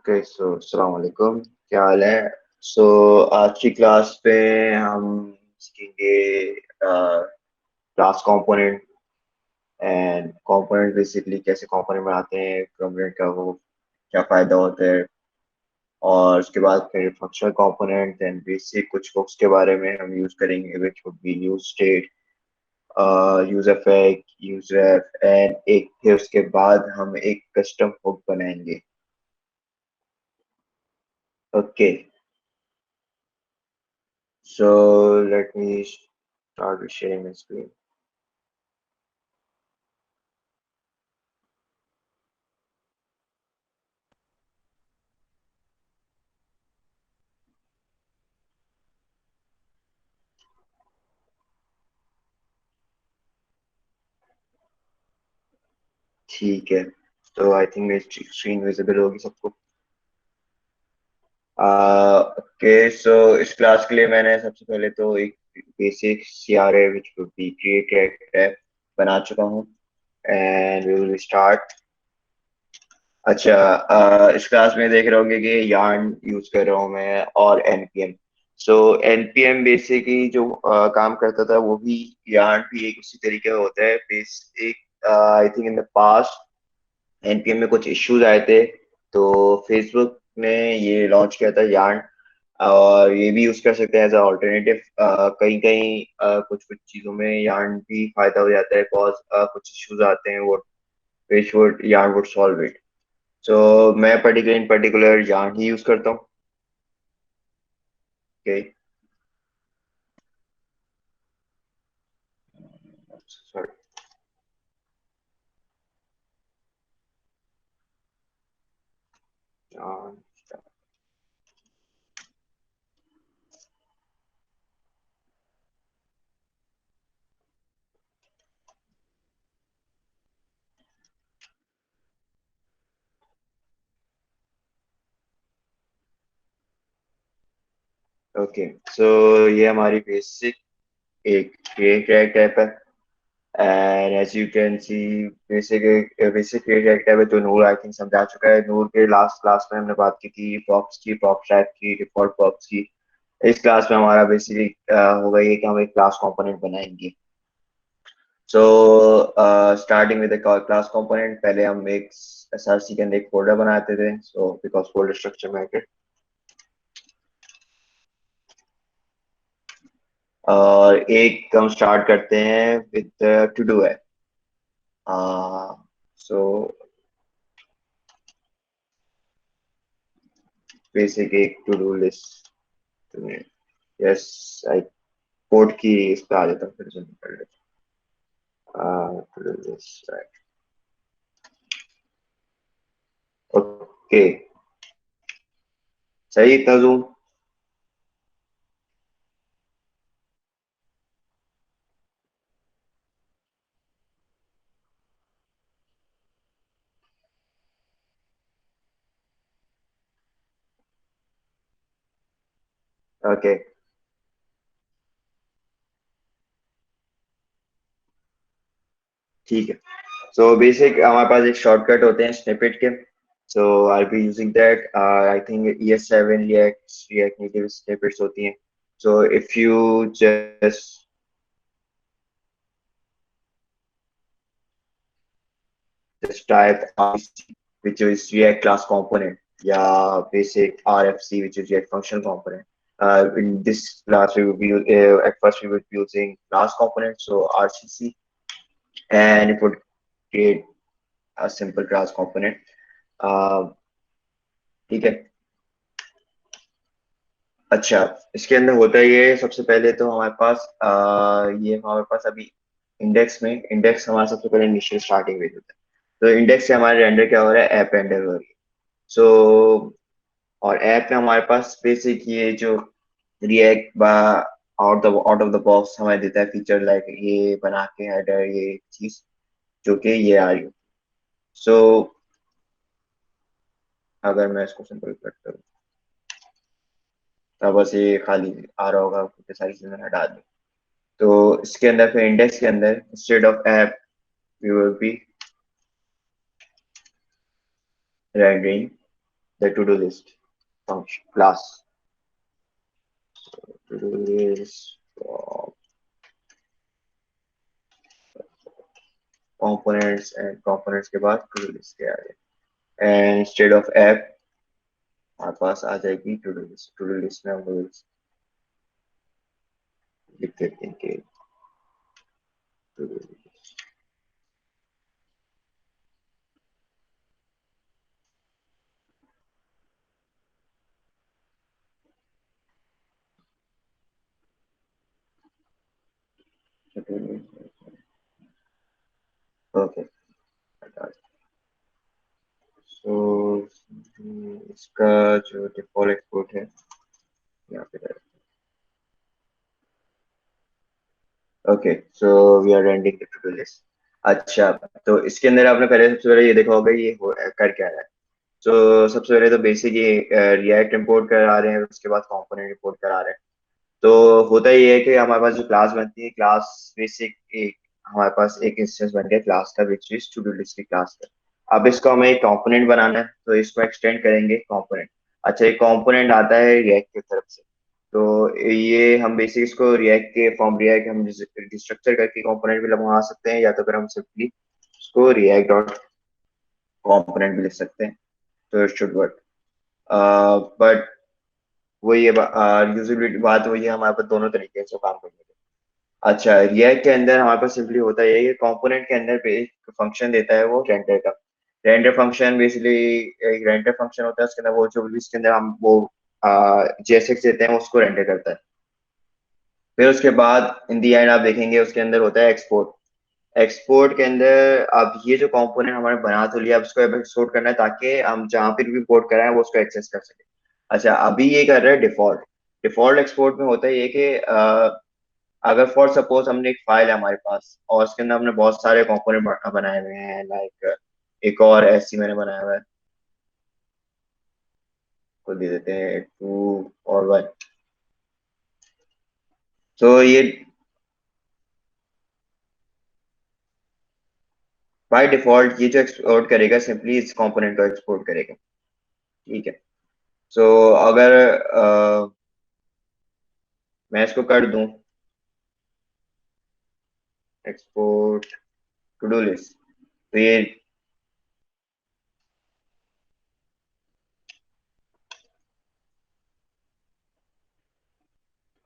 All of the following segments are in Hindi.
ओके सो अस्सलाम वालेकुम, क्या हाल है? सो आज की क्लास पे हम सीखेंगे class component and component basically कैसे कंपोनेंट बनाते हैं, कंपोनेंट का वो क्या फायदा होता है, और उसके बाद फिर फंक्शनल कंपोनेंट एंड बेसिक कुछ हुक्स के बारे में हम यूज करेंगे which would be use state, use effect, use ref and एक फिर उसके बाद हम एक कस्टम हुक बनाएंगे. Okay, so let me start with sharing my screen. ठीक है, तो आई थिंक मेरी स्क्रीन विजिबल होगी सबको. ओके सो इस क्लास के लिए मैंने सबसे पहले तो एक basic C R A which would be create app बना चुका हूँ एंड वी विल स्टार्ट. अच्छा, इस क्लास में देख रहे होंगे कि yarn यूज कर रहा हूँ मैं और npm. सो npm बेसिकली जो काम करता था वो भी yarn भी एक उसी तरीके का होता है. Basic I think in the past NPM में कुछ इश्यूज आए थे, तो फेसबुक ने ये लॉन्च किया था यार्न, और ये भी यूज कर सकते हैं एज अल्टरनेटिव. कहीं कहीं कुछ कुछ चीजों में यार्न भी फायदा हो जाता है बिकॉज कुछ इश्यूज आते हैं वो which would yarn would solve it. So मैं इन पर्टिकुलर यार्न ही यूज करता हूँ. Okay, sorry. ओके, सो ये हमारी बेसिक एक क्रिएट टाइप है. And as you can see basic basic reactor में तो नूर आई थिंक समझा चुका है. नूर के लास्ट क्लास में हमने बात की थी प्रॉप्स की, प्रॉप टाइप की, डिफॉल्ट प्रॉप्स की. इस क्लास में हमारा बेसिकली होगा ये कि हम एक क्लास कंपोनेंट बनाएंगे. So starting with class component, पहले हम एक एसआरसी के अंदर एक फोल्डर बनाते थे. So because folder structure matter, और एक हम स्टार्ट करते हैं विद टू डू है. सो बेसिक एक to do list. Yes, I code की इस पे आ जाता हूँ फिर से निकल लेता हूँ. ओके, सही था जूम. ओके, ठीक है. सो बेसिक हमारे पास एक शॉर्टकट होते हैं स्निपेट के. So I be using that. I think ES7 React Native snippets होती हैं. So if you just type RFC, which is React class component, या basic RFC, which is React functional component. In this class, we will be at first we will be using class component, so RCC, and it would create a simple class component. Uh, ठीक है. अच्छा, इसके अंदर होता है ये सबसे पहले तो हमारे पास ये हमारे पास अभी इंडेक्स हमारा सबसे पहले इनिशियल स्टार्टिंग पेज होता है. तो इंडेक्स से हमारे रेंडर क्या हो रहा है, ऐप रेंडर हो रही है. सो और ऐप में हमारे पास बेसिक ये जो रिएक्ट बा आउट ऑफ द बॉक्स हमें देता है फीचर लाइक ये बना के हेडर ये चीज जो कि ये आ रही है. सो अगर मैं इसको सिंपल कट करूँ तो बस ये खाली आ रहा होगा, क्योंकि सारी चीजें हटा दूँ. तो इसके अंदर फिर इंडेक्स के अंदर instead of app we will be rendering the to-do list function class. To-do list components and components के बाद to-do list के आगे and instead of app हमारे पास आ जाएगी to-do list. To-do list में हम लिख देते हैं कि to-do list. Okay. So इसका जो डिफॉल्ट एक्सपोर्ट है यहाँ पे okay so we are rendering the to do list. अच्छा तो इसके अंदर आपने पहले सबसे पहले ये देखा होगा ये कर क्या रहा है. तो सबसे पहले तो बेसिक ये रिएक्ट इंपोर्ट करा रहे हैं उसके बाद कंपोनेंट इंपोर्ट करा रहे हैं. तो होता ये है कि हमारे पास जो क्लास बनती है क्लास बेसिक एक हमारे पास एक इंस्टेंस बन गया क्लास का which is to do list की क्लास का. अब इसको हमें एक कंपोनेंट बनाना है तो इसको एक्सटेंड करेंगे कंपोनेंट. अच्छा एक कंपोनेंट आता है रिएक्ट की तरफ से. तो ये हम बेसिक इसको रिएक्ट के फॉर्म रिएक्ट हम डिस्ट्रक्चर करके कंपोनेंट भी लगा सकते हैं या तो फिर हम सिंपली इसको रिएक्ट डॉट कंपोनेंट भी लिख सकते हैं. तो इट शुड वर्क बट वो ये यूजेबिलिटी बात वही है हमारे पास दोनों तरीके से काम करने के. अच्छा रिएक्ट के अंदर हमारे पास सिंपली होता है ये कंपोनेंट के अंदर पे एक फंक्शन देता है वो रेंडर का. रेंडर फंक्शन बेसिकली एक रेंडर फंक्शन होता है उसके अंदर वो जो भी इसके अंदर हम वो जेएसएक्स देते हैं उसको रेंडर करता है. फिर उसके बाद इन दी एंड आप देखेंगे उसके अंदर होता है एक्सपोर्ट. एक्सपोर्ट के अंदर अब ये जो कंपोनेंट हमारे बना तो लिया अब इसको एक्सपोर्ट करना है ताकि हम जहाँ पर भी इंपोर्ट कराएं वो उसको एक्सेस कर सके. अच्छा अभी ये कर रहा है डिफॉल्ट. डिफॉल्ट एक्सपोर्ट में होता है ये कि अगर फॉर सपोज हमने एक फाइल है हमारे पास और उसके अंदर हमने बहुत सारे कंपोनेंट बनाए हुए हैं लाइक एक और ऐसी मैंने बनाया हुआ है को दे देते हैं 2 और 1. तो ये बाय डिफॉल्ट ये जो एक्सपोर्ट करेगा सिंपली इस कंपोनेंट को एक्सपोर्ट करेगा. ठीक है. सो अगर मैं इसको कर दूं एक्सपोर्ट टू डू लिस्ट तो ये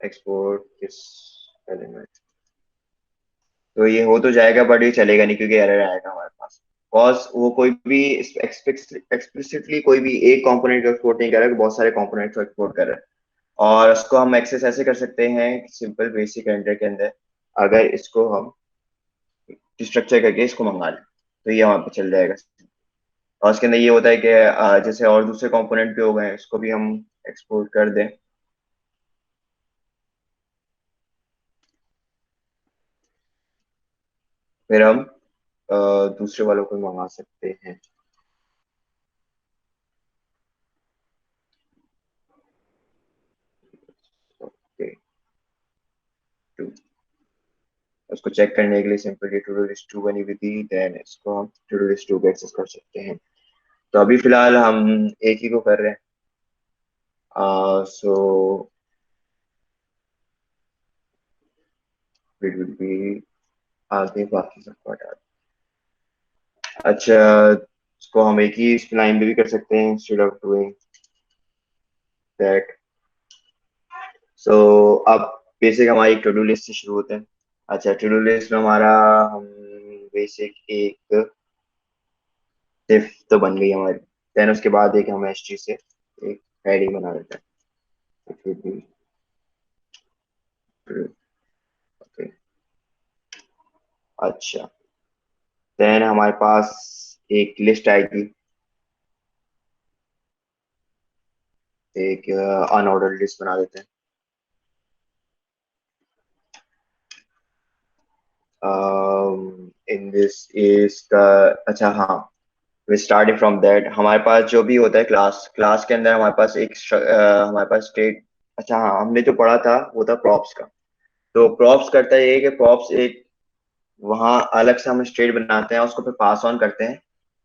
एक्सपोर्ट दिस एलिमेंट तो ये हो तो जाएगा बट ये चलेगा नहीं क्योंकि एरर आएगा हमारे पास. कॉज वो कोई भी एक्सप्लिसिटली कोई भी एक कंपोनेंट को एक्सपोर्ट नहीं कर रहा है बहुत सारे कंपोनेंट को एक्सपोर्ट कर रहा है. और इसको हम एक्सेस ऐसे कर सकते हैं सिंपल बेसिक रेंडर के अंदर अगर इसको हम स्ट्रक्चर करके इसको मंगा लें तो ये वहाँ पे चल जाएगा. और उसके अंदर ये होता है कि जैसे और दूसरे कंपोनेंट भी हो गए इसको भी हम एक्सपोर्ट कर दें. फिर हम दूसरे वालों को मंगा सकते हैं. ओके टू उसको चेक करने के लिए सिंपली टू डू लिस्ट 2 बनी हुई थी देन इसको हम टू डू लिस्ट 2 पे एक्सेस कर सकते हैं. तो अभी फिलहाल हम एक ही को कर रहे हैं. सो इट विल बी आगे बाकी सबको हटा दें. अच्छा इसको हम एक ही लाइन में भी कर सकते हैं इंस्टेड ऑफ डूइंग दैट. सो अब बेसिक हमारी टू डू लिस्ट से शुरू होते हैं. अच्छा टू डू लिस्ट में हमारा हम बेसिक एक diff तो बन गई हमारी. देन उसके बाद एक हम एचटी से एक हेडिंग बना देते हैं. It would be true. Okay. अच्छा देन हमारे पास एक लिस्ट आएगी एक अनऑर्डर्ड लिस्ट बना देते हैं. इन दिस इज का अच्छा हाँ वी स्टार्टिंग फ्रॉम दैट हमारे पास जो भी होता है क्लास क्लास के अंदर हमारे पास एक हमारे पास स्टेट. अच्छा हाँ हमने जो पढ़ा था वो था प्रॉप्स का. तो प्रॉप्स करता है ये कि प्रॉप्स एक वहाँ अलग से हम स्टेट बनाते हैं उसको फिर पास ऑन करते हैं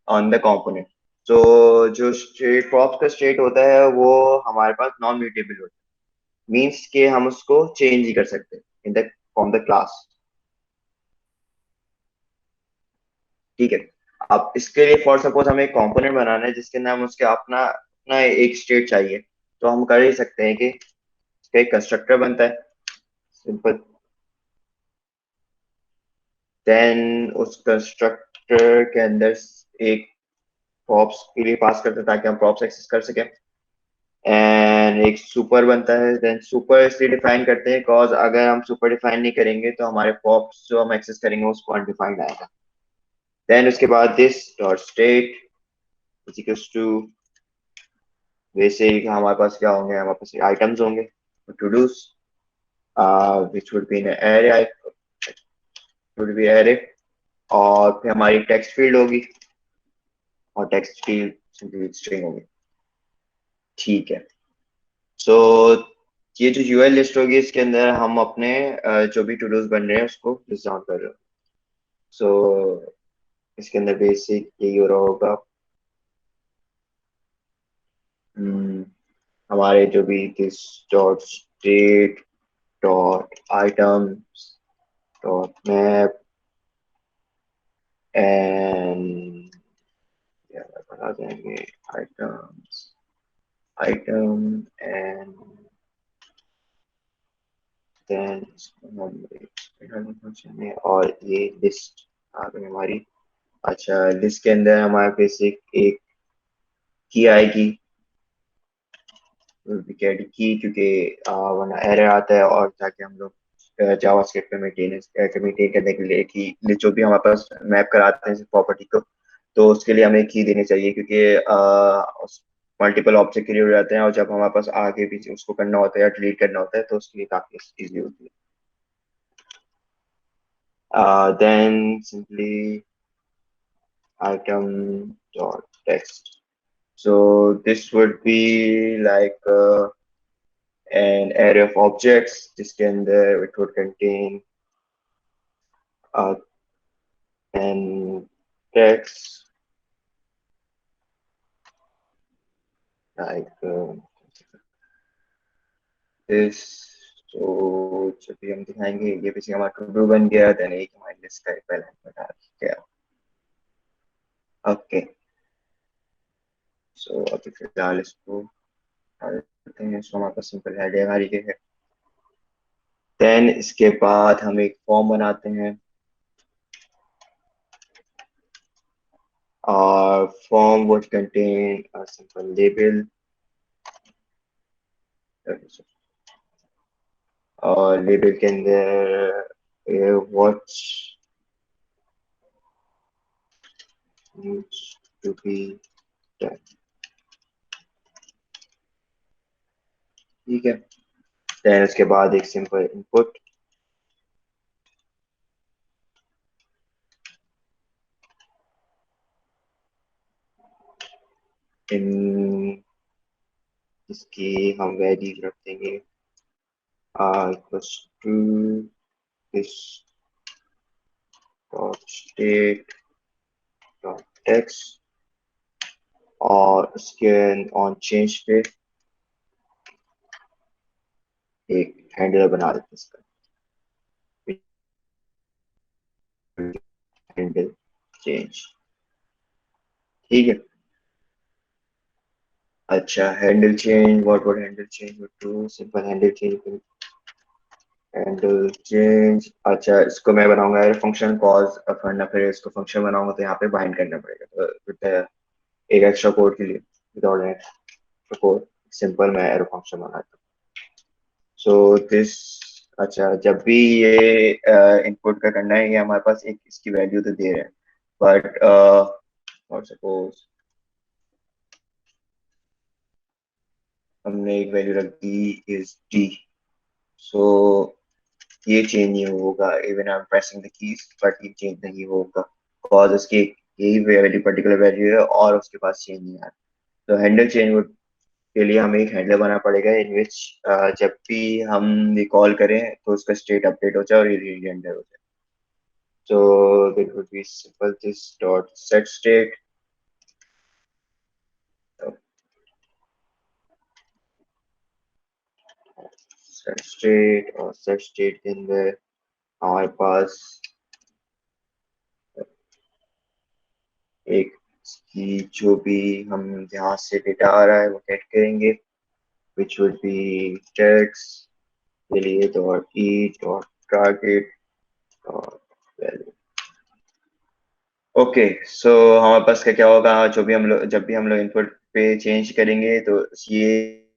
ऑन द कंपोनेंट. तो जो स्टेट प्रॉप्स का स्टेट होता है वो हमारे पास नॉन म्यूटेबल होता है, मीन्स कि हम उसको चेंज ही कर सकते हैं in the from the class. ठीक है। अब इसके लिए फॉर सपोज हमें एक कंपोनेंट बनाना है जिसके अंदर हम उसके अपना अपना एक स्टेट चाहिए, तो हम कर ही सकते हैं कि इसका एक कंस्ट्रक्टर बनता है, सिंपल। देन उस कंस्ट्रक्टर के अंदर एक प्रॉप्स के लिए पास करते हैं ताकि हम प्रॉप्स एक्सेस कर सकें। एंड एक सुपर बनता है। देन सुपर इसलिए डिफाइन करते हैं बिकॉज अगर हम सुपर डिफाइन नहीं करेंगे तो हमारे प्रॉप्स जो हम एक्सेस करेंगे उसको अनडिफाइंड आएगा। देन उसके बाद this dot state is equals to, वैसे ही हमारे पास क्या होंगे, हमारे पास आइटम्स होंगे to dos which would be in array, would be array. और फिर हमारी टेक्स्ट फील्ड होगी और टेक्स्ट फील्ड सिंपली स्ट्रिंग होगी। ठीक है। सो ये जो यूआई लिस्ट होगी इसके अंदर हम अपने जो भी टू डूज बन रहे हैं उसको लिस्ट डाउन कर रहे हो। सो इसके अंदर बेसिक यही हो रहा होगा। हम्म, हमारे जो भी this dot state dot items dot map and बता देंगे items item and then function में, और ये लिस्ट आ गई हमारी। अच्छा, लिस्ट के अंदर हमारे बेसिक एक की आएगी, विकेट की, क्योंकि वरना एरर आता है, और ताकि हम लोग जावास्क्रिप्ट में मेंटेन करने के लिए कि जो भी हमारे पास मैप कराते हैं प्रॉपर्टी को, तो उसके लिए हमें की देनी चाहिए, क्योंकि मल्टीपल ऑब्जेक्ट क्रिएट हो जाते हैं और जब हमारे पास आगे भी उसको करना होता है या डिलीट करना होता है तो उसके लिए काफी इजी होती है। Then simply item dot text. So this would be like an array of objects. जिसके अंदर it would contain uh, an text like this. तो जब भी हम दिखाएंगे ये पीछे हमारा टू डू बन गया, देन एक हमारी लिस्ट का एक पहले बता गया। ओके। सो अभी फिलहाल इसको करते हैं। सो हमारे पास सिंपल है हमारी ये है। देन इसके बाद हम एक फॉर्म बनाते हैं, form would contain a simple label, और लेबल के अंदर what needs to be done। ठीक है। देन उसके बाद एक सिंपल इनपुट, इन इसकी हम वैल्यू रख देंगे equals to this dot state dot text, और उसके ऑन चेंज पे एक हैंडलर बना देते हैं इसका, हैंडल चेंज। ठीक है। अच्छा, handle change, what would handle change would do, simple handle change, handle change. अच्छा, इसको मैं बनाऊंगा एरर फंक्शन कॉज, वरना फिर इसको फंक्शन बनाऊंगा तो यहाँ पे बाइंड करना पड़ेगा, तो एक एक्स्ट्रा कोड के लिए without an extra code simple मैं एरर फंक्शन बनाता हूँ। सो दिस, अच्छा जब भी ये इनपुट का करना है, ये हमारे पास एक इसकी वैल्यू तो दे रहे हैं, बट फॉर सपोज हमने एक वैल्यू रख दी इज डी। सो ये चेंज नहीं होगा even I am pressing the keys, but ये चेंज नहीं होगा बिकॉज उसकी यही वैल्यू पर्टिकुलर वैल्यू है और उसके पास चेंज नहीं आ रहा। तो हैंडल चेंज के लिए हमें एक हैंडलर बनाना पड़ेगा इन विच जब भी हम रिकॉल करें तो उसका स्टेट अपडेट हो जाए और ये रीरेंडर हो जाए। So that would be simple this dot set state set state, और सेट स्टेट के अंदर हमारे पास एक की जो भी हम यहाँ से डेटा आ रहा है वो गेट करेंगे, which would be text के लिए dot e dot target dot value. Okay, so हमारे पास क्या क्या होगा, जो भी हम लोग जब भी हम लोग इनपुट पे चेंज करेंगे तो ये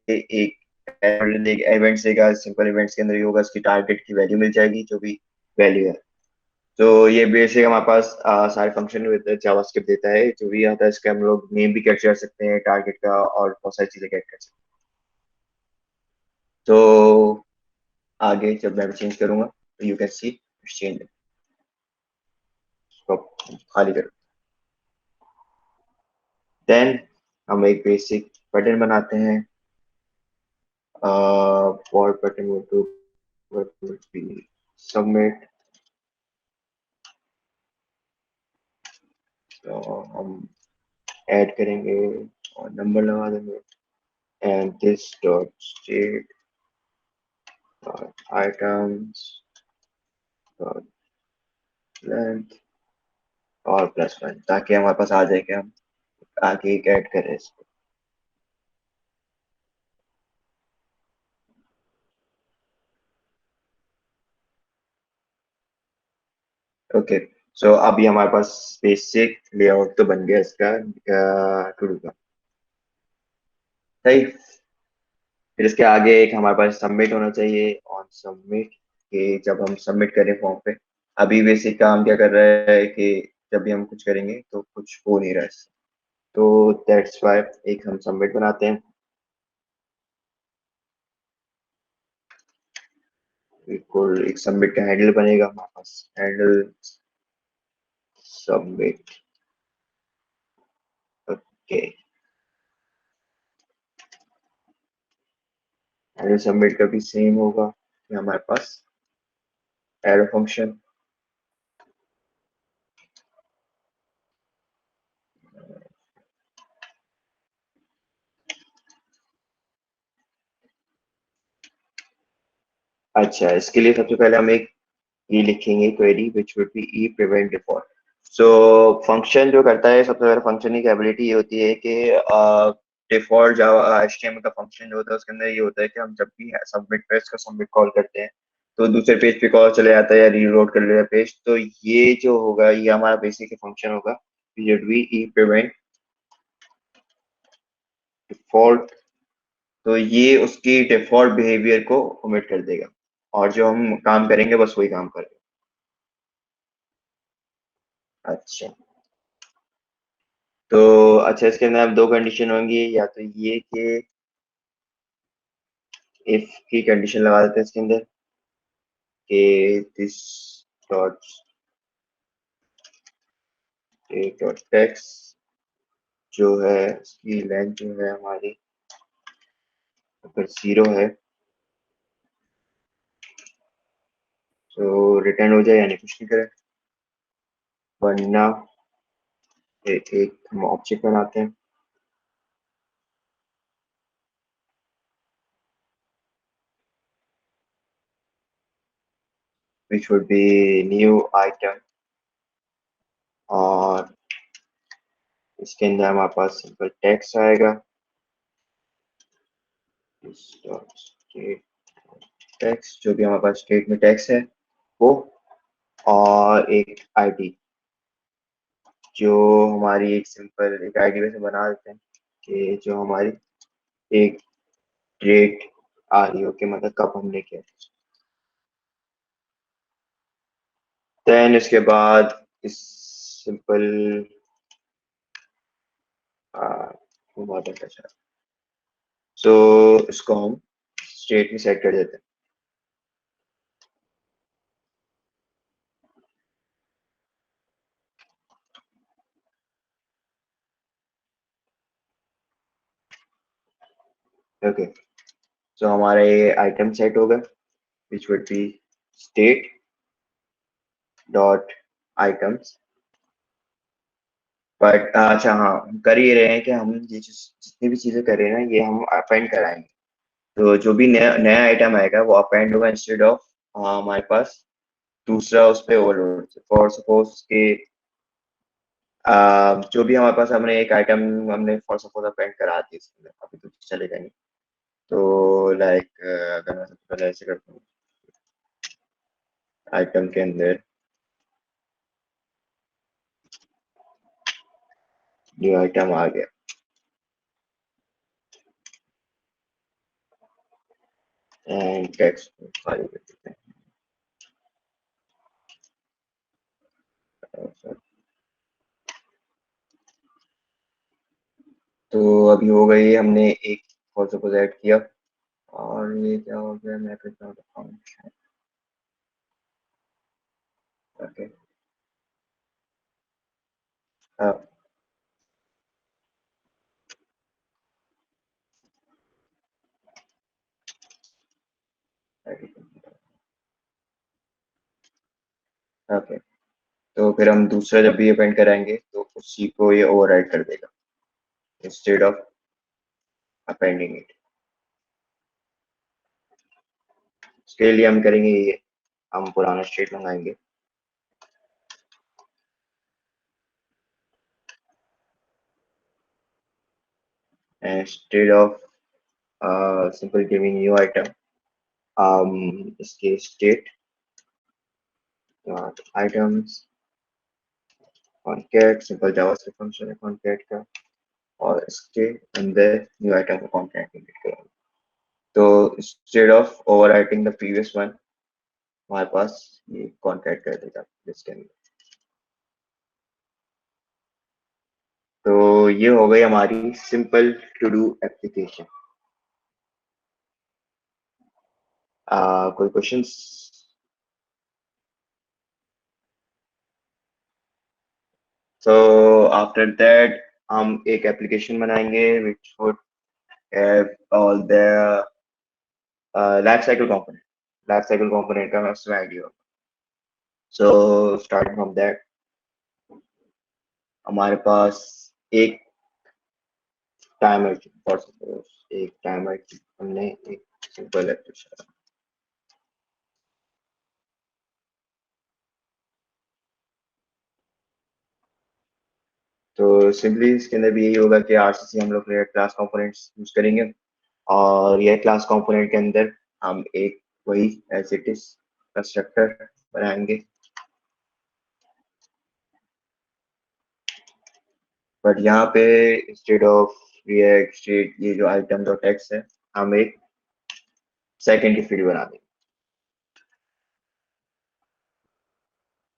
एक एक इवेंट्स देगा, सिंपल इवेंट्स के अंदर ये होगा, उसकी टारगेट की वैल्यू मिल जाएगी जो भी वैल्यू है। तो ये बेसिक हमारे पास सारे फंक्शन विद जावास्क्रिप्ट देता है, जो भी आता है इसका हम लोग नेम भी कैप्चर कर सकते हैं टारगेट का, और बहुत सारी चीजें कैट कर सकते हैं। तो आगे जब मैं चेंज करूंगा तो यू कैन सी चेंज, इसको खाली करो। देन हम एक बेसिक बटन बनाते हैं, for button would be submit। तो हम ऐड करेंगे और नंबर लगा देंगे, and this dot state items dot length और +1, ताकि हमारे पास आ जाए कि हम आगे एक ऐड करें इसको। ओके, सो अभी हमारे पास बेसिक लेआउट तो बन गया इसका टू डू का। सही, फिर इसके आगे एक हमारे पास सबमिट होना चाहिए, ऑन सबमिट के जब हम सबमिट करें फॉर्म पे। अभी बेसिक काम क्या कर रहा है कि जब भी हम कुछ करेंगे तो कुछ हो नहीं रहा है इससे। तो दैट्स वाई एक हम सबमिट बनाते हैं, बिल्कुल एक सबमिट का हैंडल बनेगा हमारे पास, handle submit. Okay, handle submit का भी सेम होगा कि हमारे पास एरो फंक्शन। अच्छा, इसके लिए सबसे पहले हम एक ये लिखेंगे query which would be e prevent default. So function जो करता है, सबसे पहले फंक्शन की एबिलिटी ये होती है कि डिफॉल्ट जावा एचटीएमएल का फंक्शन जो होता है उसके अंदर ये होता है कि हम जब भी सबमिट पे इसका सबमिट कॉल करते हैं तो दूसरे पेज पे कॉल चले जाता है या रीलोड कर लेता है पेज। तो ये जो होगा ये हमारा बेसिक फंक्शन होगा, ई प्रिवेंट डिफॉल्ट। तो ये उसकी डिफॉल्ट बिहेवियर को ओमिट कर देगा, और जो हम काम करेंगे बस वही काम करेगा। अच्छा, तो अच्छा इसके अंदर अब दो कंडीशन होंगी, या तो ये कि इफ की कंडीशन लगा देते हैं इसके अंदर कि दिस डॉट डॉट टेक्स्ट जो है इसकी लेंथ जो है हमारी अगर 0 है तो रिटर्न हो जाए, यानी कुछ नहीं करे। वरना एक हम ऑब्जेक्ट बनाते हैं विच वुड बी न्यू आइटम, और इसके अंदर हमारे पास सिंपल टेक्स्ट आएगा, टेक्स्ट जो भी हमारे पास स्टेट में टेक्स्ट है वो, और एक आईडी जो हमारी एक सिंपल एक आईडी वैसे बना देते हैं कि जो हमारी एक डेट आ रही हो कि मतलब कब हमने किया। देन इसके बाद इस सिंपल मॉडल का चार्ट, सो इसको हम स्टेट में सेट कर देते हैं। ओके, सो हमारा ये आइटम सेट होगा विच would B state dot items. But अच्छा हाँ, हम कर ही रहे हैं कि हम ये जितनी भी चीजें कर रहे हैं ना ये हम अपेंड कराएंगे। तो जो भी नया नया आइटम आएगा वो अपेंड होगा इंस्टेड ऑफ हमारे पास दूसरा उस पर ओवरलोड। फॉर सपोज के जो भी हमारे पास हमने एक आइटम हमने फॉर सपोज अपेंड करा दी इसके अंदर, अभी तो चलेगा नहीं। तो लाइक अगर मैं सबसे पहले ऐसे करता हूँ आइटम के अंदर न्यू आइटम आ गया एंड टेक्स्ट खाली कर देते हैं। तो अभी हो गई, हमने एक फॉर सपोज ऐड किया और ये क्या हो गया, मैं करता हूँ फंक्शन। ओके। हाँ। ओके। तो फिर हम दूसरा जब भी अपेंड कराएंगे तो उसी को ये ओवरराइड कर देगा इंस्टेड ऑफ अपेंडिंग इट। उसके लिए हम करेंगे ये, हम पुराना स्टेट मंगाएंगे instead of simple giving new item, इसके state items concat, simple JavaScript function है कॉन्कैट का, और इसके अंदर न्यू आइटम को कॉन्कैटिनेट करेंगे। तो instead of overwriting the previous one हमारे पास ये कॉन्कैट कर देगा इसके अंदर। तो ये हो गई हमारी सिंपल टू डू एप्लीकेशन। कोई क्वेश्चंस? सो आफ्टर दैट हम एक एप्लीकेशन बनाएंगे which would have all the life cycle component का हमें उसमें आइडिया होगा। सो स्टार्टिंग फ्रॉम दैट हमारे पास एक टाइमर, फॉर सपोज एक टाइमर हमने एक सिंपल एप्लीकेशन। तो सिंपली इसके अंदर भी यही होगा कि आरसीसी हम लोग क्लास कंपोनेंट्स यूज करेंगे और यह क्लास कंपोनेंट के अंदर हम एक वही एज इट इज कंस्ट्रक्टर बनाएंगे। बट यहाँ पे इंस्टेड ऑफ रिएक्ट स्टेट ये जो आइटम डॉट एक्स है, हम एक सेकेंडरी फील्ड बना देंगे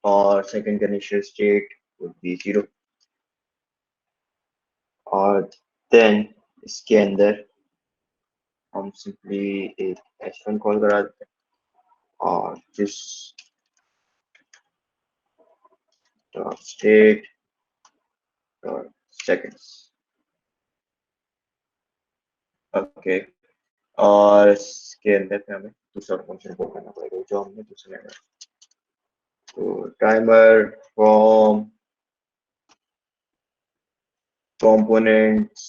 और सेकेंड का इनिशियल स्टेट वुड बी 0। और देन इसके अंदर हम सिंपली एक h1 कॉल करा देते हैं और this dot state dot seconds. Okay. और इसके अंदर पे हमें दूसरा फंक्शन कॉल करना पड़ेगा जो हमने दूसरे में। तो टाइमर फ्रॉम कंपोनेंट्स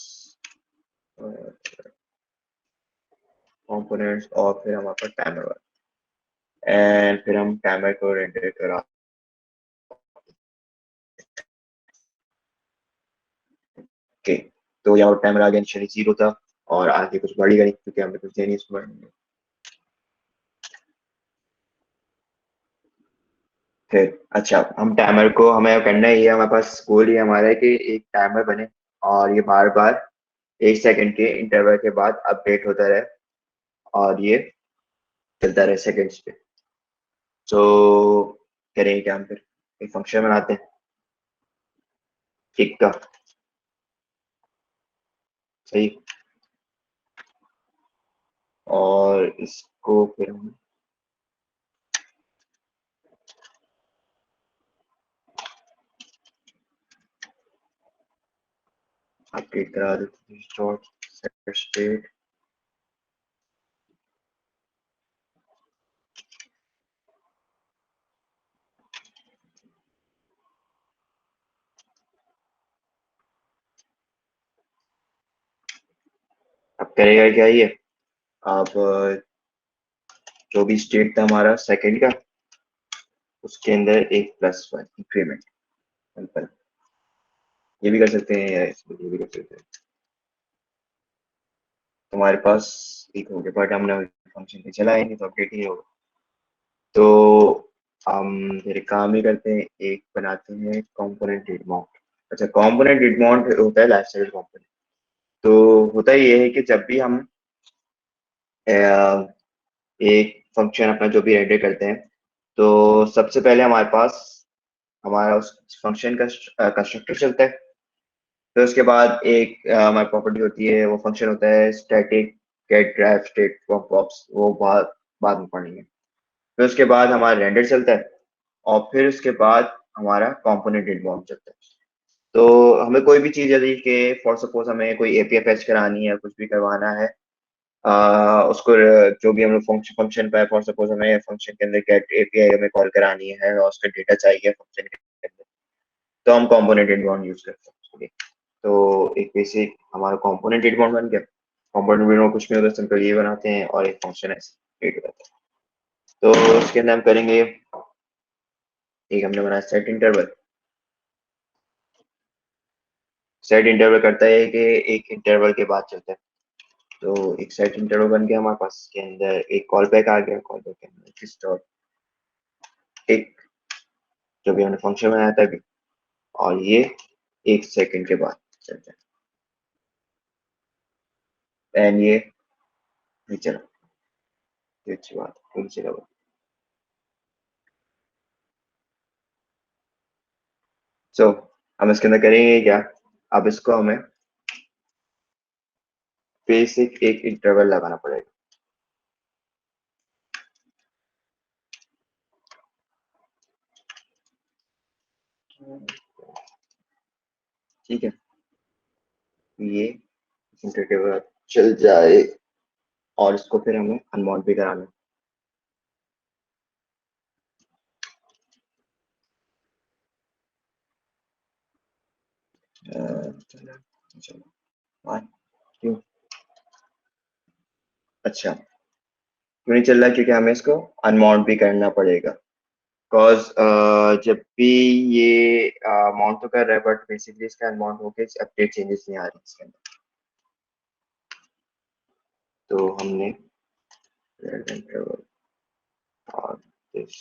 कंपोनेंट्स और फिर हमारे पास टाइमर एंड फिर हम टाइमर को रेंडर करा के। तो यहाँ टाइमर आगे इनिशियली 0 था और आगे कुछ बढ़ेगा नहीं क्योंकि हमने कुछ देनी इसको बढ़ने। फिर अच्छा, हम टाइमर को हमें करना ही है, हमारे पास गोल ही हमारा है कि एक टाइमर बने और ये बार बार 1 सेकंड के इंटरवल के बाद अपडेट होता रहे और ये चलता रहे सेकंड्स पे। तो करेंगे क्या हम, फिर एक फंक्शन बनाते हैं टिक का। सही। और इसको फिर हम अपडेट करा देते हैं डॉट सेट स्टेट। अब करेगा क्या ये, अब जो भी स्टेट था हमारा सेकंड का, उसके अंदर एक +1 इंक्रीमेंट, सिंपल। ये भी कर सकते हैं या इसमें ये भी कर सकते हैं। तुम्हारे पास एक हो गया, बट हमने फंक्शन पे चलाया नहीं तो अपडेट ही होगा। तो हम फिर काम ही करते हैं, एक बनाते हैं कंपोनेंट रीड माउंट। अच्छा, कंपोनेंट रीड माउंट होता है लाइफ साइकिल कंपोनेंट। तो होता ये है कि जब भी हम एक फंक्शन अपना जो भी रेंडर करते हैं, तो सबसे पहले हमारे पास हमारा उस फंक्शन का कंस्ट्रक्टर चलता है। फिर उसके बाद एक हमारी प्रॉपर्टी होती है, वो फंक्शन होता है static get drive state pops, वो बाद में पढ़ेंगे। फिर उसके बाद हमारा रेंडर चलता है, और फिर उसके बाद हमारा कंपोनेंट इन्वॉल्व चलता है। तो हमें कोई भी चीज यदि के फॉर सपोज हमें कोई एपीआई फैच करानी है, कुछ भी करवाना है, उसको जो भी हम लोग फंक्शन फंक्शन पे, फॉर सपोज हमें फंक्शन के अंदर गेट एपीआई हमें कॉल करानी है और उसका डेटा चाहिए फंक्शन के अंदर, तो हम कंपोनेंट इन्वॉल्व यूज करते हैं उसके लिए। तो एक बेसिक हमारा कंपोनेंट इन्वॉल्व बन गया। कंपोनेंट इन्वॉल्व कुछ नहीं होता, सिंपल ये बनाते हैं और एक फंक्शन ऐसे क्रिएट करते हैं। तो उसके अंदर हम करेंगे, एक हमने बनाया सेट इंटरवल। सेट इंटरवल करता है कि एक इंटरवल के बाद चलता है। तो एक सेट इंटरवल बन गया हमारे पास, के अंदर एक कॉल बैक आ गया, कॉल बैक के अंदर किस डॉट एक जो भी हमने फंक्शन बनाया था अभी, और ये 1 सेकंड के बाद चलता है, एंड ये भी चला। ये अच्छी बात है, चला हुआ। सो हम इसके अंदर करेंगे क्या, अब इसको हमें बेसिक एक इंटरवल लगाना पड़ेगा। ठीक है, ये इंटरवल चल जाए, और इसको फिर हमें अनमॉड भी कराना है। चलो, हाँ, क्यों अच्छा क्यों नहीं चल रहा, क्योंकि हमें इसको अनमाउंट भी करना पड़ेगा। बिकॉज जब भी ये माउंट तो कर रहा है, बट बेसिकली इसका अनमाउंट होके अपडेट चेंजेस नहीं आ रही इसके अंदर। तो हमने इंटरवल और दिस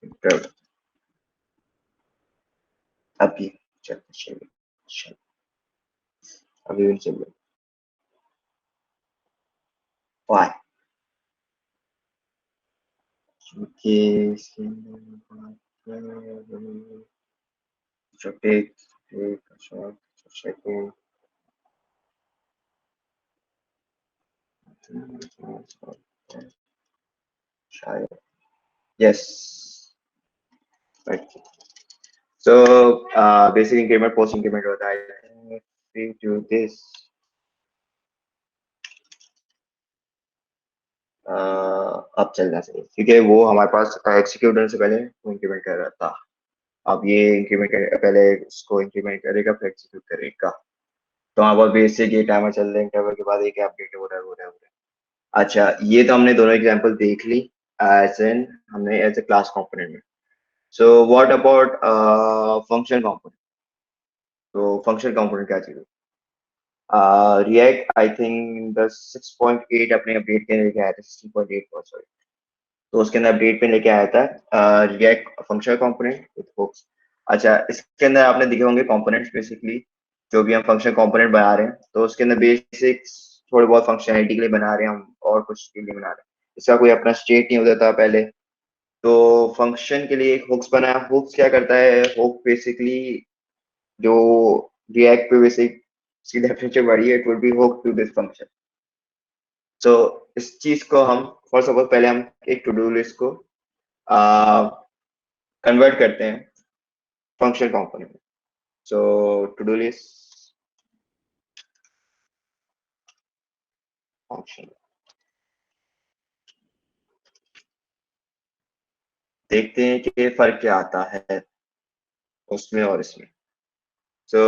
इंटरवल अभी चलिए, अभी भी चल रहा है। Why? क्योंकि इसके अंदर छोटे एक शॉर्ट सेकंड शायद, yes, right. So basic increment post increment होता है। If we do this, अब चलना चाहिए, क्योंकि वो हमारे पास एग्जीक्यूट होने से पहले वो इंक्रीमेंट कर रहा था। अब ये इंक्रीमेंट पहले इसको इंक्रीमेंट करेगा फिर एग्जीक्यूट करेगा। तो हमारे पास बेसिक ये टाइमर चल रहा है, इंटरवल के बाद एक अपडेट हो रहा है, हो रहा है, हो रहा है। अच्छा, ये तो हमने दोनों एग्जांपल देख ली एज एन हमने एज ए क्लास कंपोनेंट में। So what about function component. तो फंक्शन कंपोनेंट क्या चीज है? रिएक्ट आई थिंक द 6.8 अपने अपडेट के लेके आया था, 16.8 सॉरी। तो उसके अंदर अपडेट पे लेके आया था react functional component with hooks. अच्छा, इसके अंदर आपने देखे होंगे कंपोनेंट्स, बेसिकली जो भी हम फंक्शन कंपोनेंट बना रहे हैं, तो उसके अंदर बेसिक्स थोड़े बहुत फंक्शनैलिटी के लिए बना रहे हैं हम, और कुछ के लिए बना रहे हैं। इसका कोई अपना स्टेट नहीं होता था पहले। तो फंक्शन के लिए एक हुक्स बनाया। हुक्स क्या करता है, हुक बेसिकली जो रिएक्ट पे बेसिक इसकी डेफिनेशन बढ़ी है, it would be hook to this function. So इस चीज को हम फॉर सपोज पहले हम एक टू डू लिस्ट को कन्वर्ट करते हैं फंक्शन कंपोनेंट में। So to do list function, देखते हैं कि फर्क क्या आता है उसमें और इसमें। सो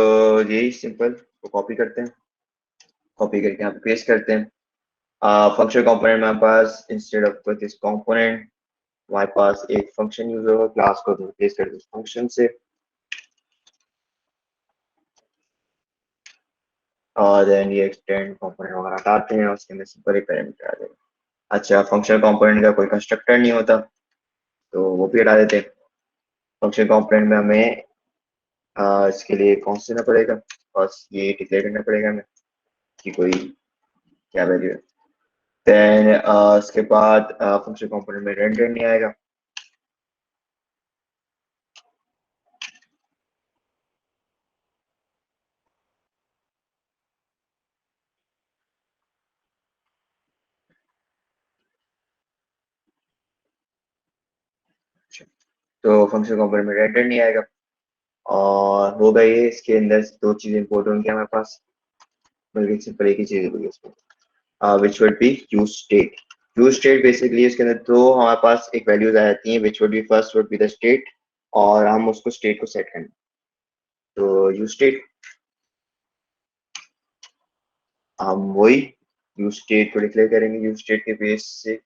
यही सिंपल को कॉपी करते हैं, कॉपी करके यहाँ पे पेस्ट करते हैं। फंक्शन कंपोनेंट में हमारे पास इंस्टेड ऑफ दिस कंपोनेंट हमारे पास एक फंक्शन यूज होगा, क्लास को रिप्लेस कर दिस फंक्शन से, और देन ये एक्सटेंड कंपोनेंट वगैरह हटाते हैं, उसके अंदर सिंपल एक पैरामीटर आ जाएगा। अच्छा, फंक्शन कंपोनेंट का कोई कंस्ट्रक्टर नहीं होता तो वो भी हटा देते हैं। फंक्शन कंपोनेंट में हमें इसके लिए कौन सा देना पड़ेगा, बस ये डिक्लेयर करना पड़ेगा हमें कि कोई क्या वैल्यू है। देन उसके बाद फंक्शन कंपोनेंट में रेंडर नहीं आएगा। तो फंक्शन कंपोनेंट में रेंडर नहीं आएगा, और हो गई है इसके अंदर दो चीजें इंपोर्ट होंगी हमारे पास, बल्कि सिंपल एक ही चीज होगी इसमें, which would be use state. use state basically इसके अंदर दो हमारे पास एक वैल्यूज आ जाती हैं, which would be first would be the state, और हम उसको स्टेट को सेट करना। तो use state हम वही use state को डिक्लेयर करेंगे। use state के बेस से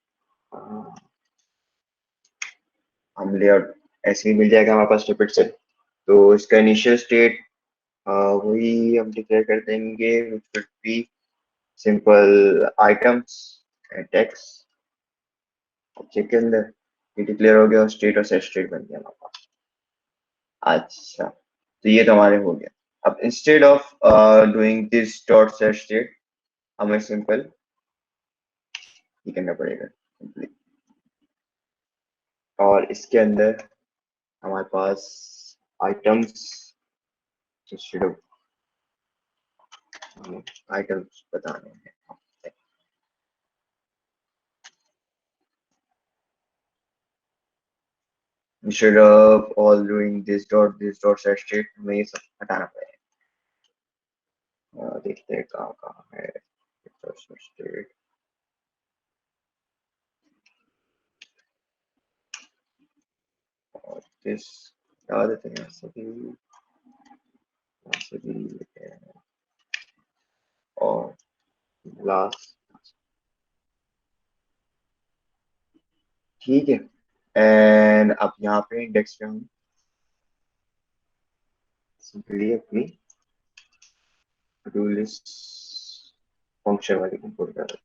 हम लेआउट ऐसे ही मिल जाएगा हमारे पास स्निपेट से। तो इसका इनिशियल स्टेट वही हम डिक्लेयर कर देंगे, which would be simple items and text object के अंदर। ये डिक्लेयर हो गया और स्टेट और सेट स्टेट बन गया हमारे पास। अच्छा, तो ये तो हमारे हो गया। अब instead of doing this dot set state हमें सिंपल ये करना पड़ेगा simply। और इसके अंदर हमारे पास आइटम्स इंस्टेड ऑफ आइटम्स बताने हैं। Instead of all doing this dot set state हमें ये सब हटाना पड़ेगा। देखते हैं कहाँ कहाँ है सेट स्टेट। और दिस डाल देते हैं यहाँ से भी लेते हैं, और लास्ट, ठीक है। एंड अब यहाँ पे इंडेक्स पे हम सिंपली अपनी टू लिस्ट फंक्शन वाली इंपोर्ट कर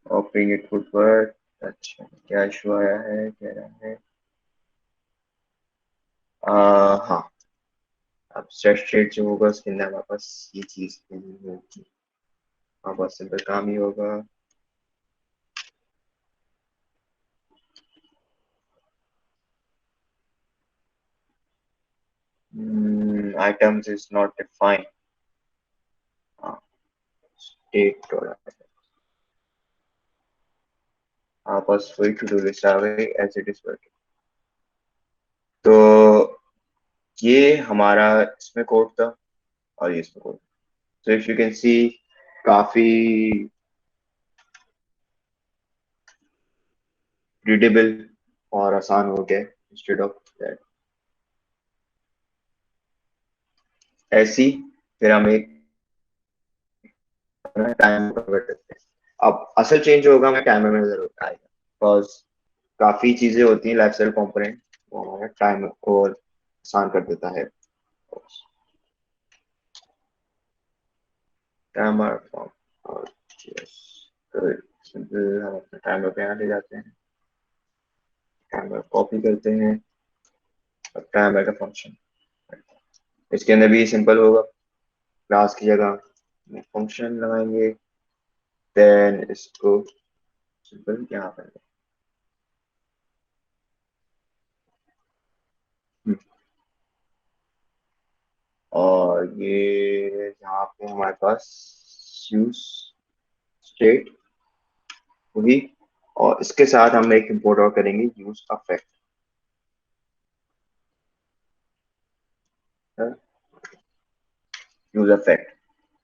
ओपनिंग इट फुटवर्क। अच्छा, क्या इशू आया है, कह रहा है हाँ, अब सेट स्टेट जो होगा उसके अंदर हमारे पास ये चीज नहीं होगी, हमारे पास सिंपल काम ही होगा items is not defined, state और हमारे पास वही टू डू लिस्ट आ गई एज इट इज वर्किंग। तो ये हमारा इसमें कोड था और ये इसमें code. So if you can सी काफी रीडेबल और आसान हो गया इंस्टेड ऑफ दैट। ऐसी फिर हम एक टाइम कन्वर्ट करते हैं। अब असल चेंज होगा हमें टाइमर में जरूर आएगा, बिकॉज काफी चीजें होती हैं लाइफ साइकिल कंपोनेंट, वो हमारा टाइम को आसान कर देता है। टाइमर और तो सिंपल हम अपने टाइमर पे यहाँ ले जाते हैं, टाइमर कॉपी करते हैं और टाइमर का फंक्शन इसके अंदर भी सिंपल होगा। क्लास की जगह फंक्शन लगाएंगे, देन इसको सिंपल यहाँ पर और ये यहाँ पे हमारे पास यूज स्टेट हुई, और इसके साथ हम एक इंपोर्ट और करेंगे यूज अफेक्ट। यूज अफेक्ट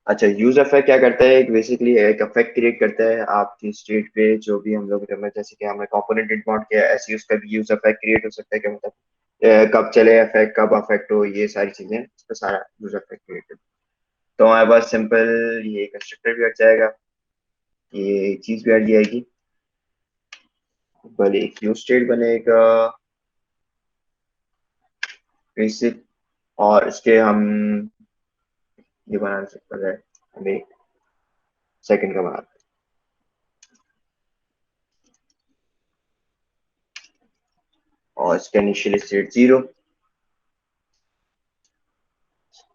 अच्छा, यूज इफेक्ट क्या करता है? एक बेसिकली एक इफेक्ट क्रिएट करता है आपकी स्टेट पे, जो भी हम लोग जैसे कि हमने कंपोनेंट इंपॉर्ट किया, ऐसे ही उसका भी यूज इफेक्ट क्रिएट हो सकता है। क्या मतलब कब चले इफेक्ट, कब अफेक्ट हो, ये सारी चीजें इसका सारा यूज इफेक्ट क्रिएट। तो हमारे पास सिंपल ये कंस्ट्रक्टर भी हट जाएगा, ये चीज भी हट जाएगी, बल एक यूज स्टेट बनेगा बेसिक। और इसके हम ये बना सकते हैं, हमें सेकंड का बना, और इसका इनिशियल स्टेट 0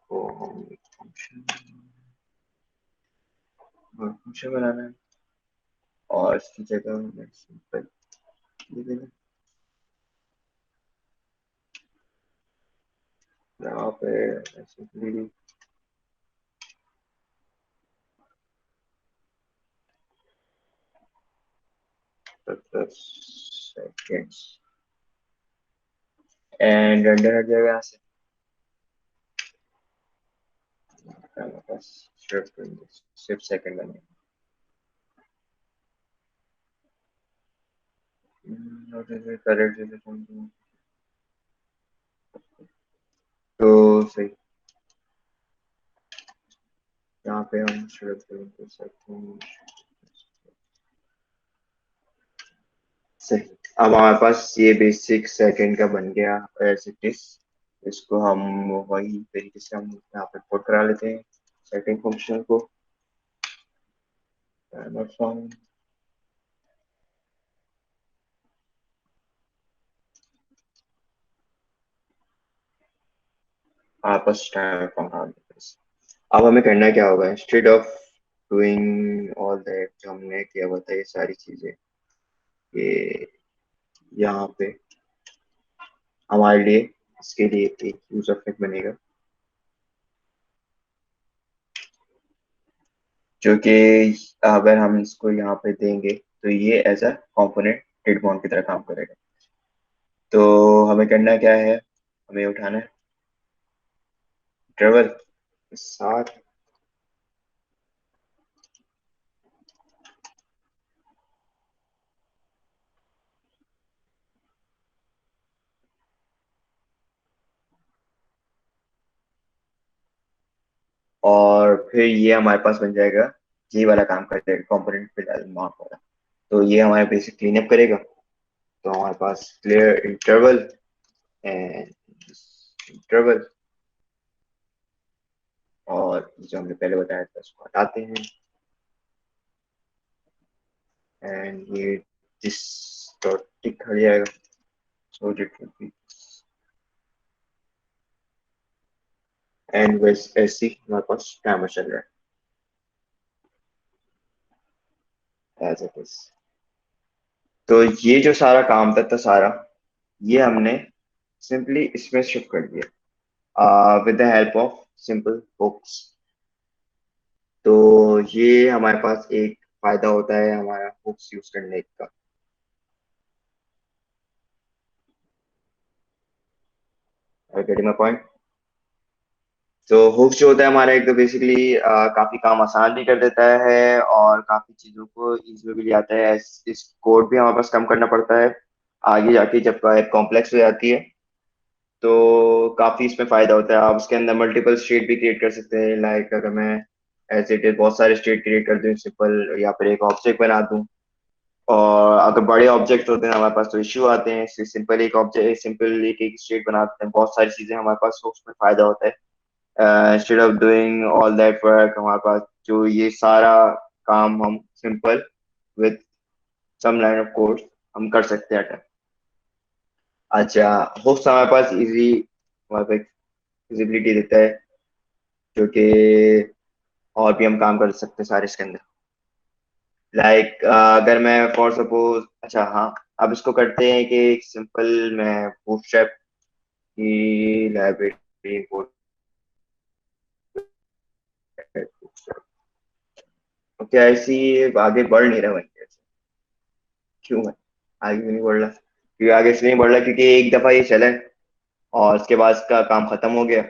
को हम फंक्शन बनाना है। और इसकी जगह हमें सिंपल ये देना, यहाँ पे सिंपली सेकेंड्स एंड रेंडर हट जाएगा यहाँ से। हमारे पास सिर्फ सेकंड बनेगा। करेक्ट, तो सही, यहाँ पे हम सिर्फ सेकंड सही। अब हमारे पास ये बेसिक सेकंड का बन गया एज इट इज। इसको हम वही तरीके से हम यहाँ पे पुट करा लेते हैं सेकंड फंक्शन को। टाइमर फॉर्म हमारे पास टाइमर फॉर्म आ गया। अब हमें करना क्या होगा? Instead of doing all that जो हमने किया हुआ था ये सारी चीजें, ये यहाँ पे हमारे लिए इसके लिए एक यूजर इफेक्ट बनेगा, जो कि अगर हम इसको यहाँ पे देंगे तो ये एज अ कंपोनेंट हेडफोन की तरह काम करेगा। तो हमें करना क्या है? हमें उठाना है ट्रेवल साथ, और फिर ये हमारे पास बन जाएगा, ये वाला काम कर जाएगा कंपोनेंट पे मार्क वाला। तो ये हमारे बेसिक क्लीन अप करेगा। तो हमारे पास क्लियर इंटरवल एंड इंटरवल, और जो हमने पहले बताया था उसको हटाते हैं, एंड ये दिस डॉट टिक हट जाएगा। So it will be, and वैस ऐसी हमारे पास टाइमर चल रहा है एज इट इज। तो ये जो सारा काम था सारा, ये हमने सिंपली इसमें शिफ्ट कर दिया with the help of simple hooks. तो ये हमारे पास एक फायदा होता है हमारा हुक्स यूज करने का। Getting my point? तो हुक्स जो होता है हमारा एक, तो बेसिकली काफी काम आसान भी कर देता है और काफी चीजों को इजीली भी ले आता है। इस कोड भी हमारे पास कम करना पड़ता है आगे जाके जब कॉम्प्लेक्स हो जाती है। तो काफी इसमें फायदा होता है। आप उसके अंदर मल्टीपल स्टेट भी क्रिएट कर सकते हैं। लाइक अगर मैं एज इट इज बहुत सारे स्टेट क्रिएट कर दूं सिंपल, या फिर एक ऑब्जेक्ट बना दूं। और अगर बड़े ऑब्जेक्ट होते हैं हमारे पास तो इश्यू आते हैं। सिंपल एक ऑब्जेक्ट, सिंपल एक स्टेट बनाते हैं, बहुत सारी चीजें हमारे पास, तो उसमें फायदा होता है। Instead of doing all that work, हमारे पास जो ये सारा काम हम simple with some line of code हम कर सकते हैं। अच्छा, होप्स हमारे पास इजी, हमारे पास विजिबिलिटी देता है, जो कि और भी हम काम कर सकते हैं सारे इसके अंदर। लाइक अगर मैं फॉर सपोज, अच्छा हाँ, अब इसको करते हैं कि एक सिंपल मैं बूटस्ट्रैप की लाइब्रेरी इंपोर्ट, तो क्या ऐसी आगे बढ़ नहीं रहा है? क्यों है आगे क्यों नहीं बढ़ रहा? क्योंकि आगे इसलिए नहीं बढ़ रहा क्योंकि एक दफा ये चला है और उसके बाद इसका काम खत्म हो गया।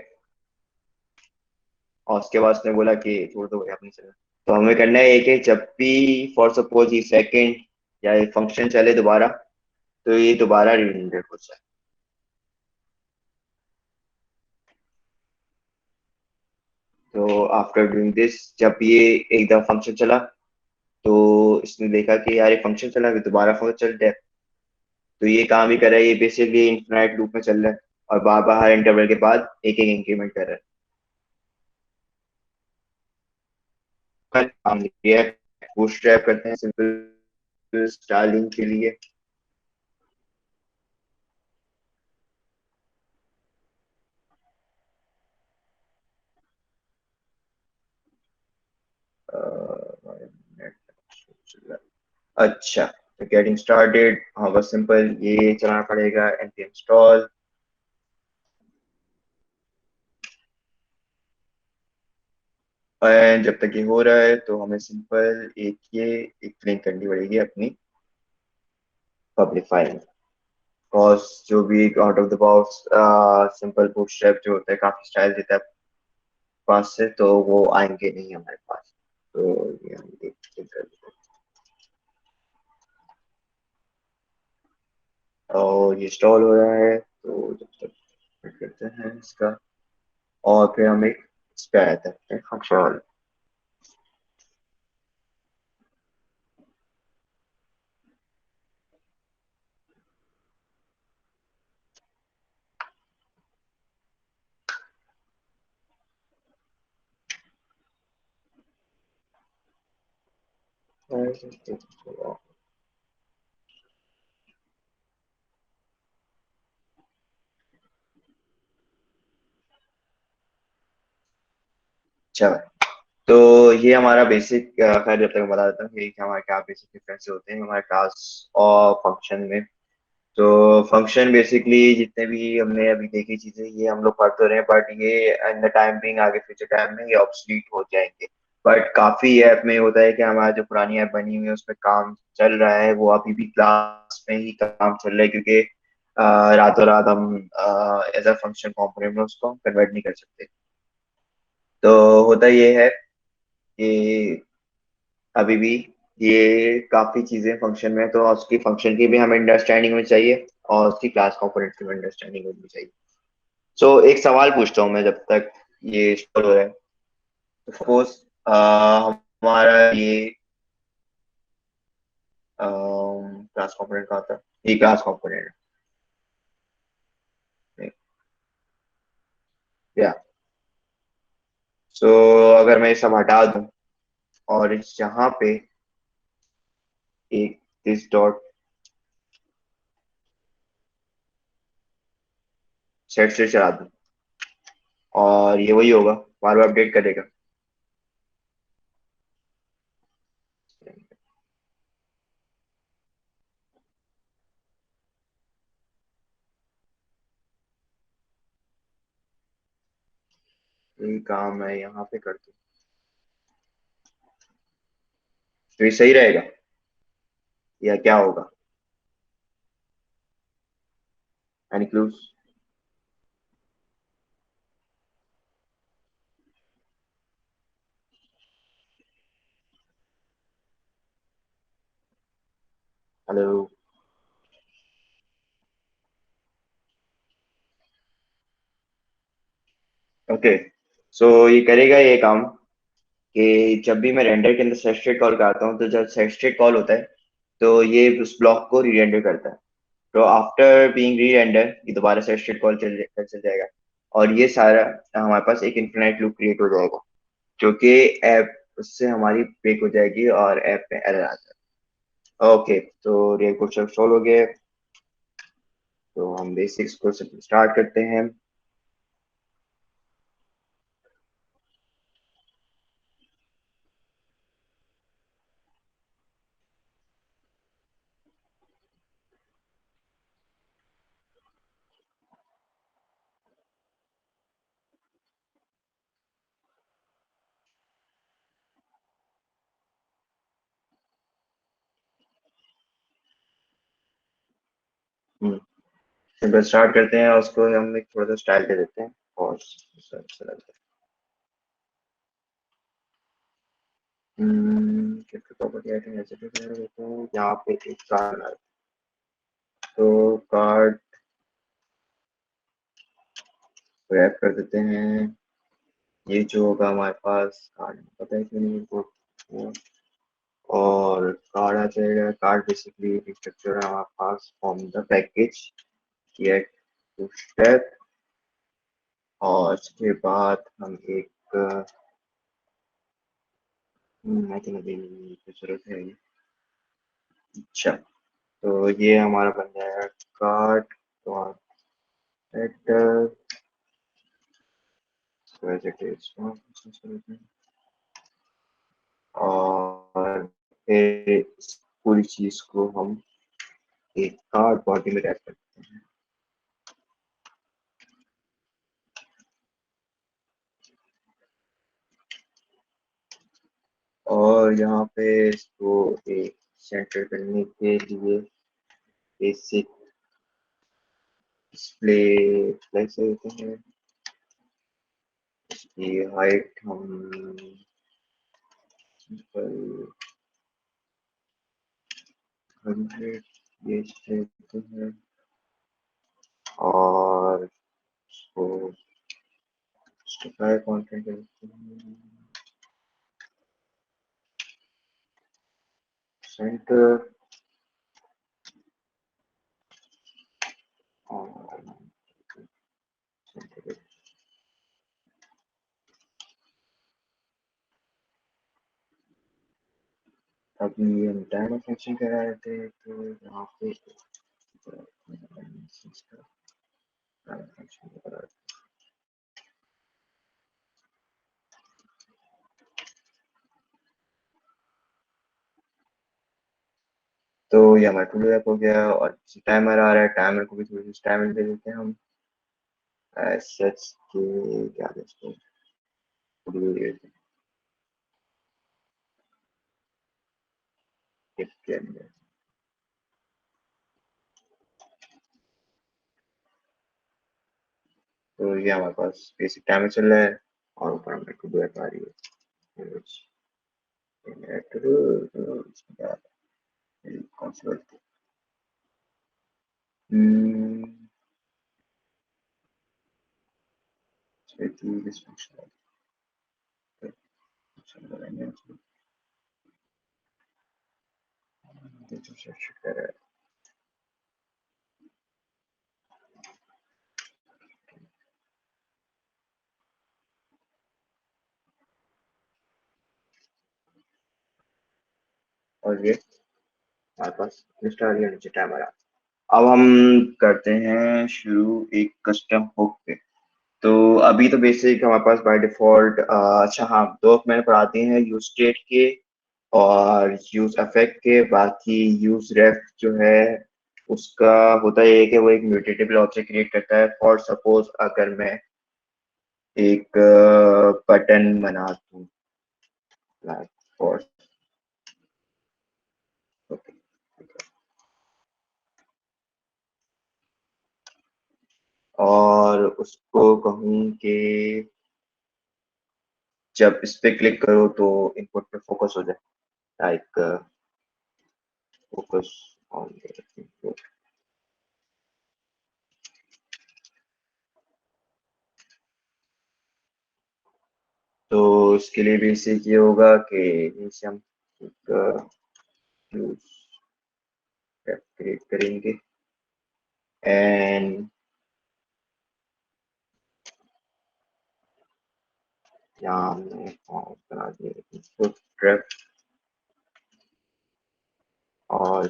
और उसके बाद उसने बोला कि छोड़ दो भाई, अपनी चला। तो हमें करना है कि जब भी फॉर सपोज ये सेकंड या ये फंक्शन चले दोबारा, तो ये दोबारा रिजेनरेट हो जाए। तो आफ्टर डूइंग दिस, जब ये एक दफा फंक्शन चला, तो इसने देखा कि यार ये फंक्शन चला, अभी दोबारा फंक्शन चल जाए। तो ये काम ही कर रहा है, ये बेसिकली इन्फिनाइट लूप में चल रहा है, और बार बार हर इंटरवल के बाद एक एक इंक्रीमेंट कर रहा है। काम किया है, बूटस्ट्रैप करते हैं सिंपल स्टाइलिंग के लिए। अच्छा, तो गेटिंग स्टार्टेड, हाँ बस सिंपल ये चलाना पड़ेगा npm install। एंड जब तक ये हो रहा है तो हमें सिंपल एक लिंक करनी पड़ेगी अपनी पब्लिक फाइल में। और जो भी out of the box simple bootstrap जो होता है काफी स्टाइल देता है पास से, तो वो आएंगे नहीं हमारे पास। तो ये हम देखते हैं। और ये इंस्टॉल हो रहा है, तो जब तक वेट करते हैं इसका। और फिर हम एक इस पे आया था फंक्शन। अच्छा, तो ये हमारा बेसिक, खैर जब तक मैं बता देता हूँ कि हमारे क्या बेसिक डिफरेंस होते हैं हमारे टास्क और फंक्शन में। तो फंक्शन बेसिकली जितने भी हमने अभी देखी चीजें ये हम लोग पढ़ते रहे, बट ये इन द टाइम बिंग आगे फ्यूचर टाइम में ये ऑब्सलीट हो जाएंगे। बट काफी ऐप में होता है कि हमारा जो पुरानी ऐप बनी हुई है उस पर काम चल रहा है, वो अभी भी क्लास में ही काम चल रहा है, क्योंकि रातों रात हम एज अ फंक्शन कॉम्पोनेंट में उसको कन्वर्ट नहीं कर सकते। तो होता ये है कि अभी भी ये काफी चीजें फंक्शन में है, तो उसकी फंक्शन की भी हमें अंडरस्टैंडिंग होनी चाहिए और उसकी क्लास कंपोनेंट की भी अंडरस्टैंडिंग होनी चाहिए। सो एक सवाल पूछता हूँ मैं जब तक ये स्टोर हो रहा है। तो सपोज हमारा ये क्लास कंपोनेंट का होता है, ये क्लास कंपोनेंट है या। सो अगर मैं ये सब हटा दूं और इस यहाँ पे एक दिस डॉट सेट से चला दूं, और ये वही होगा, बार बार अपडेट करेगा। यही काम मैं यहाँ पे कर दूं, तो ये सही रहेगा या क्या होगा? Any clues? हेलो? ओके, सो ये करेगा ये काम कि जब भी मैं रेंडर के अंदर सब्सट्रेट कॉल करता हूँ, तो जब सब्सट्रेट कॉल होता है तो ये उस ब्लॉक को री रेंडर करता है। तो आफ्टर बीइंग री रेंडर ये दोबारा सब्सट्रेट कॉल चल जाएगा, और ये सारा हमारे पास एक इन्फिनाइट लूप क्रिएट हो जाएगा, जो कि ऐप उससे हमारी ब्रेक हो जाएगी और ऐप में एरर आ जाएगा। ओके, तो रियल क्वेश्चन सॉल्व हो गया। तो हम बेसिक्स को स्टार्ट करते हैं। हम्म, सिंपल स्टार्ट करते हैं और उसको हम एक थोड़ा सा स्टाइल दे देते हैं और प्रॉपर्टी आइटम ऐसे डिक्लेयर होता है। यहाँ पे एक कार्ड है, तो कार्ड रैप कर देते हैं। ये जो होगा हमारे पास कार्ड पता है कि नहीं इनको, और कार्ड आ जाएगा। कार्ड बेसिकली स्ट्रक्चर है हमारे पास from the package get to step, और उसके बाद हम एक आई थिंक अभी जरूरत है। अच्छा, तो ये हमारा बन जाएगा कार्ड, तो आप और फिर इस पूरी चीज को हम एक कार्ड बॉडी में रैप करते हैं। और यहाँ पे इसको एक सेंटर करने के लिए बेसिक डिस्प्ले फ्लैग से होते हैं। इसकी हाइट हम 100 ये देते हैं, और इसको justify कंटेंट देते हैं, सेंटर, और सेंटर। अभी हम डायनामिक फंक्शन कर रहे थे, तो यहाँ पे तो ये हमारा टू डू हो गया, और टाइमर आ रहा है, टाइमर को भी थोड़ी सी टाइमर दे देते हैं हम सच के क्या देते हैं to do के अंदर। तो ये हमारे पास बेसिक टाइमर चल रहा है, और ऊपर हमें टू डू आ रही है which to do, तो इसमें क्या है, कौन सी बात this function कर रहा है। और ये हमारे पास लिस्ट आ रही है, नीचे टाइमर आ। अब हम करते हैं शुरू एक कस्टम हुक पे। तो अभी तो बेसिक हमारे पास बाय डिफॉल्ट अच्छा हाँ, दो मैंने पढ़ा दिए हैं, यूज स्टेट के और यूज अफेक्ट के। बाकी यूज रेफ जो है उसका होता है ये कि वो एक म्यूटेटेबल ऑब्जेक्ट क्रिएट करता है। फॉर सपोज अगर मैं एक बटन बना दूं लाइक फॉर, और उसको कहूँ कि जब इस पे क्लिक करो तो इनपुट पे फोकस हो जाए, लाइक फोकस ऑन इनपुट। तो इसके लिए बेसिक ये होगा कि नीचे हम एक क्रिएट करेंगे एंड यहाँ हमने बना दिया इनपुट ट्रैप, और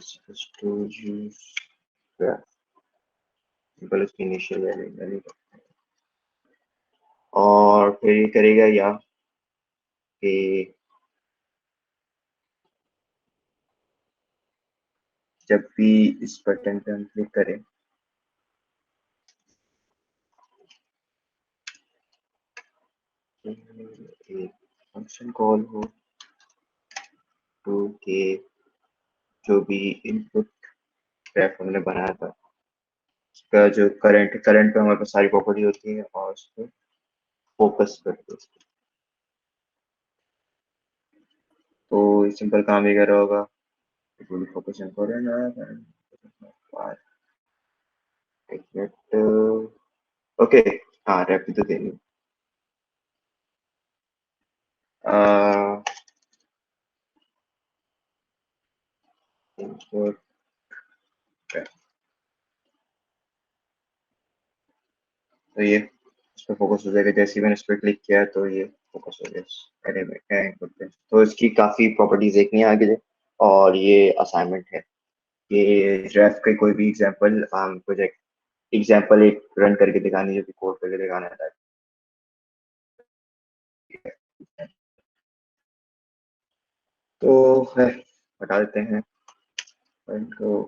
टू यूज सिंपल उसकी इनिशियल वैल्यू, और फिर ये करेगा या कि जब भी इस बटन पे हम क्लिक करें एक फंक्शन कॉल हो तो के जो भी इनपुट ट्रैप हमने बनाया था उसका जो करंट पे हमारे पास सारी प्रॉपर्टी होती है, और उसको फोकस करते हैं। तो सिंपल काम ही कर रहा होगा। It will be focusing for an hour and एक मिनट। ओके, हाँ रैप तो दे रही हूँ। import rep। तो ये इस पर फोकस हो जाएगा। जैसे ही मैंने इस पर क्लिक किया तो ये फोकस हो गया अरे में क्या input पे। तो इसकी काफी प्रॉपर्टीज देखनी है आगे, और ये असाइनमेंट है। ये रेफ के कोई भी एग्जांपल प्रोजेक्ट एग्जांपल एक रन करके दिखानी, जो कि कोड करके दिखाना है। तो है, बता देते हैं इनको।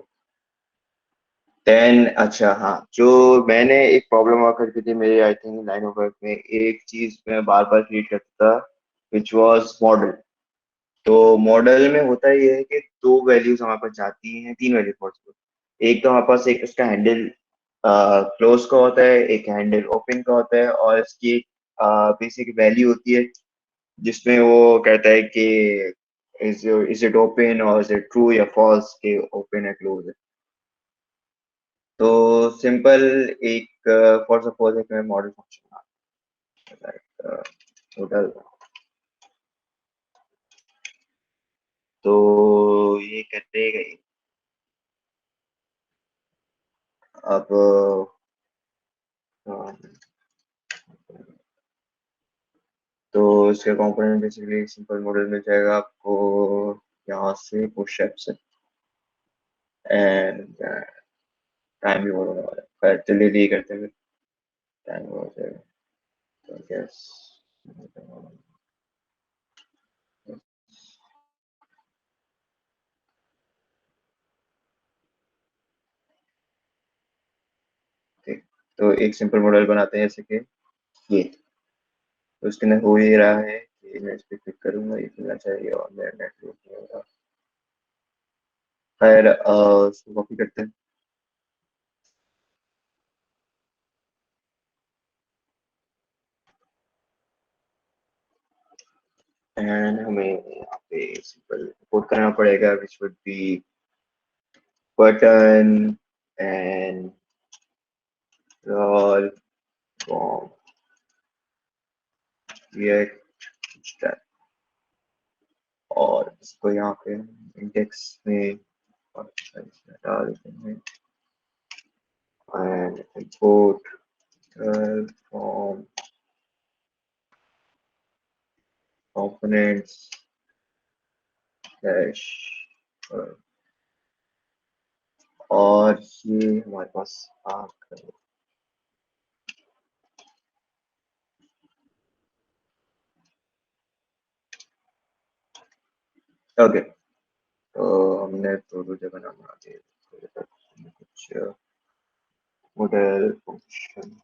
10, अच्छा हाँ, जो मैंने एक प्रॉब्लम हुआ करती थी मेरे I think line of work में, एक चीज मैं बार बार क्रिएट करता था, विच वाज मॉडल। तो मॉडल में होता ये है कि दो वैल्यूज हमारे पास जाती हैं, तीन वैल्यू पॉसिबल। एक तो हमारे पास एक उसका हैंडल क्लोज का होता है, एक हैंडल ओपन का होता है, और इसकी बेसिक वैल्यू होती है जिसमें वो कहता है कि इज इट ओपन और इज इट ट्रू या फॉल्स, के ओपन है क्लोज है। तो सिंपल एक फॉर सपोज एक मॉडल फंक्शन मॉडल, तो ये कहते हैं अब तो इसका कंपोनेंट बेसिकली सिंपल मॉडल मिल जाएगा आपको यहाँ से पुश एप से। एंड टाइम भी बहुत होने वाला है, पर चलिए ये करते हैं। टाइम हो जाएगा तो यस। ठीक, तो एक सिंपल मॉडल बनाते हैं जैसे कि ये। तो उसके अंदर हो ही रहा है कि मैं इस पर क्लिक करूंगा, ये खुलना चाहिए और मेरा नेटवर्क नहीं होगा। खैर उसको कॉपी करते हैं। एंड हमें यहाँ पे सिंपल कोड करना पड़ेगा विच would B button and roll from react, और इसको यहाँ पे इंडेक्स में और डाल देते हैं and import from components dash और ये हमारे पास आ गए। ओके, तो हमने दो जगह नाम बना दिए। कुछ model function,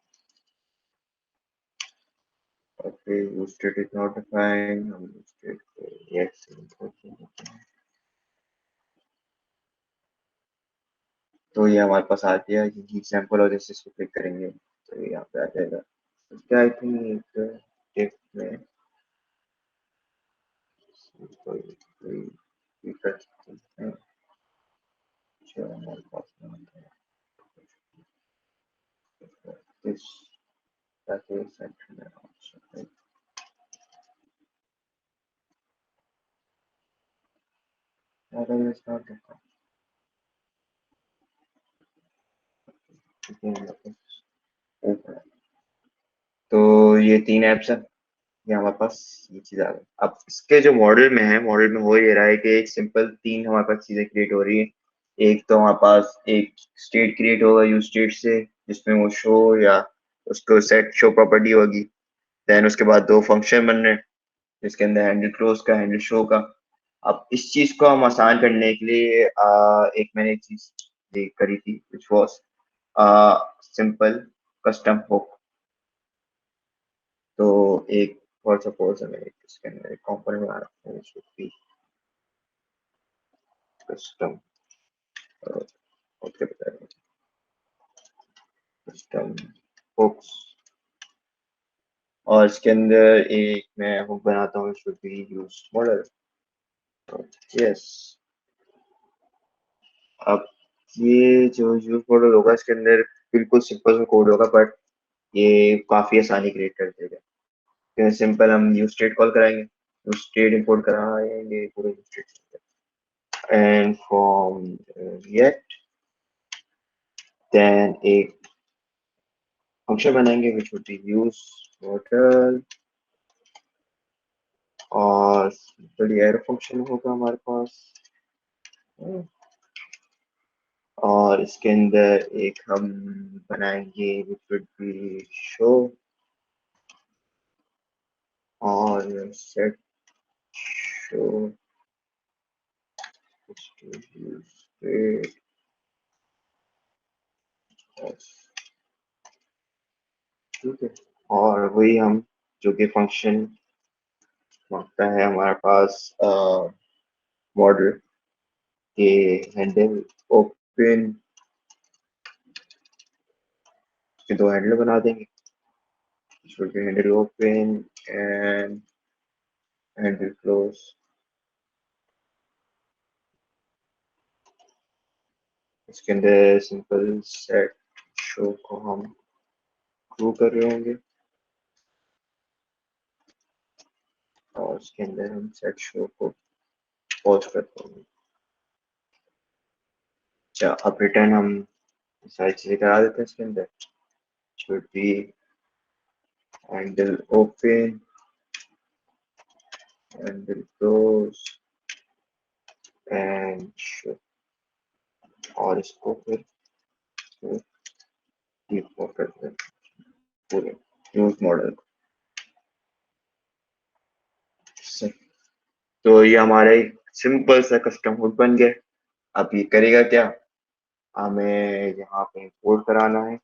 okay use state is not defined, हम यूज स्टेट को यस इंपोर्ट करते हैं। तो ये हमारे पास आ गया एग्जाम्पल, और जैसे इसको क्लिक करेंगे तो ये यहाँ पे आ जाएगा। इसका आई थिंक एक टिप में कोई कोई भी कर सकते हैं जो हमारे पास में होता है इस ताकि सेक्शन में आ सके। अगर ये स्टार्ट करता है तो ये तीन ऐप्स हैं। ये हमारे पास ये चीज आ गई। अब इसके जो मॉडल में है, मॉडल में हो ये रहा है कि एक सिंपल तीन हमारे पास चीजें क्रिएट हो रही है। एक तो हमारे पास एक स्टेट क्रिएट होगा यूज स्टेट से, जिसमें वो शो या उसको सेट शो प्रॉपर्टी होगी। देन उसके बाद दो फंक्शन बन रहे हैं जिसके अंदर हैंडल क्लोज का, हैंडल शो का। अब इस चीज को हम आसान करने के लिए एक मैंने एक चीज करी थी which was simple custom hook. तो एक फॉर सपोज हमें इसके अंदर एक कंपोनेंट बना रखते हैं which would be custom, okay बताएंगे कस्टम हुक्स। और इसके अंदर एक मैं हुक बनाता हूँ which would be use model. Yes, अब ये जो यूज मॉडल होगा इसके अंदर बिल्कुल सिंपल सा कोड होगा, बट ये काफी आसानी क्रिएट कर देगा। सिंपल हम यूज स्टेट कॉल कराएंगे, यूज स्टेट इंपोर्ट कराएंगे पूरे use state and from get, then एक फंक्शन बनाएंगे which would be use model, और बड़ी एरो फंक्शन होगा हमारे पास, और इसके अंदर एक हम बनाएंगे विच वुड बी शो और सेट शो ठीक है। और वही हम जो कि फंक्शन मांगता है हमारे पास मॉडल के हैंडल ओपन के दो हैंडल बना देंगे, handle open and handle close. इसके अंदर सिंपल सेट शो को हम ट्रू कर रहे होंगे और इसके अंदर हम सेट शो को पॉज करते होंगे। अच्छा, अब रिटर्न हम सारी चीजें करा देते हैं इसके अंदर, should be handle open, handle close and show, और इसको फिर डिफॉल्ट कर देते हैं पूरे यूज मॉडल को। तो ये हमारा एक सिंपल सा कस्टम हुड बन गया। अब ये करेगा क्या, हमें यहाँ पे इंपोर्ट कराना है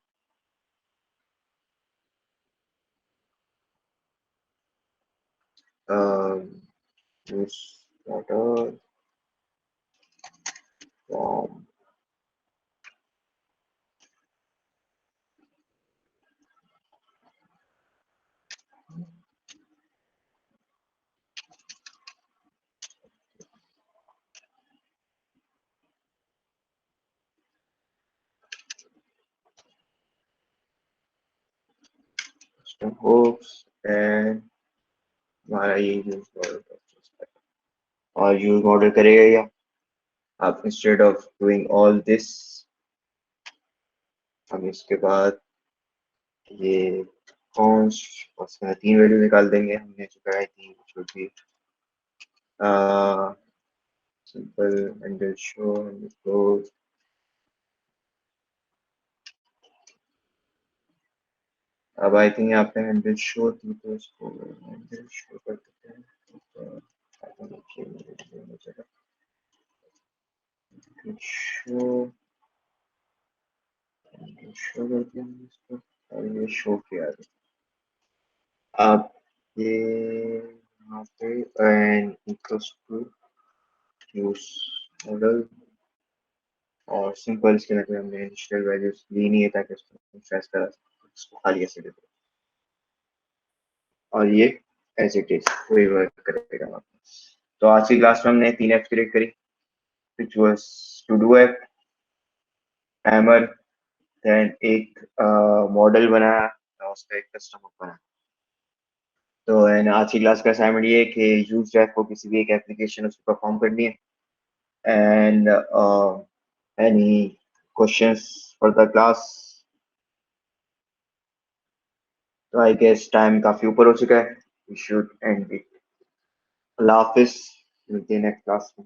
use model from custom hooks and हमारा ये यूज मॉडल, और यूज मॉडल करेगा या आप instead of doing all this हम इसके बाद ये कॉन्स्ट उसमें तीन वैल्यू निकाल देंगे, हमने चुका है तीन छोटी simple handle show handle close. अब आई थिंक यहाँ पे हैंडल शो थी तो इसको हैंडल शो कर देते हैं, शो शो करते हैं इसको, और ये शो किया है। अब ये यहाँ पे and equals to use model, और सिंपल इसके अंदर हमने इनिशियल वैल्यूज ली नहीं है ताकि उसको फ्रेश करा इसको खाली ऐसे दे दो, और ये एज इट इज वही वर्क करेगा वापस। तो आज की क्लास में हमने तीन ऐप्स क्रिएट करी, which was to do app, hammer, then एक मॉडल बनाया और उसका एक कस्टमर बनाया। तो आज की क्लास का असाइनमेंट ये है कि यूज ऐप को किसी भी एक एप्लीकेशन उसको परफॉर्म करनी है, and any questions for the class. तो आई गेस टाइम काफी ऊपर हो चुका है, वी शुड एंड इट। अल्लाह हाफिज, मिलते हैं नेक्स्ट क्लास में।